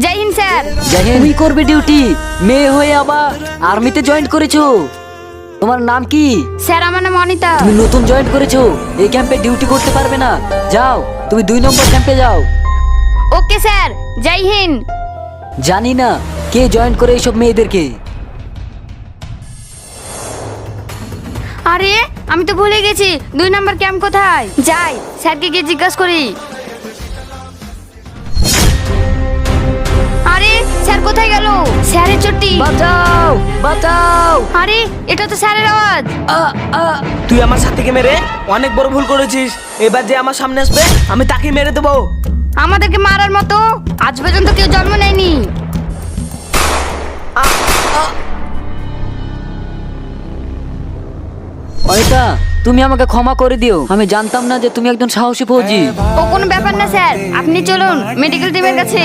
জয় Hind sir. তুমি করবে duty, মেয়ে হয়ে আবার আর্মিতে জয়েন করেছো। তোমার নাম কি? স্যার আমার নাম অনিতা। তুমি নতুন জয়েন করেছো, এই ক্যাম্পে ডিউটি করতে পারবে না। যাও, তুমি 2 নম্বর ক্যাম্পে যাও। ওকে স্যার, জয় হিন্দ। জানি না কে জয়েন করে এইসব মেয়েদেরকে। আরে আমি তো ভুলে গেছি 2 নম্বর ক্যাম্প কোথায়। যাই স্যারকে গিয়ে জিজ্ঞাসা করি। আরে স্যার কোথায় গেল? স্যারের চটি। বাঁচাও, বাঁচাও। আরে এটা তো স্যারের আওয়াজ। তুই আমার সাথীকে মেরে অনেক বড় ভুল করেছিস। এবার যে আমার সামনে আসবে আমি তাকে মেরে দেবো। আমাদেরকে মারার মতো আজ পর্যন্ত কেউ জন্ম নেয়নি। অনিতা, তুমি আমাকে ক্ষমা করে দিও। আমি জানতাম না যে তুমি একজন সাহসী ফৌজি। ও কোনো ব্যাপার না স্যার, আপনি চলুন মেডিকেল টিমের কাছে।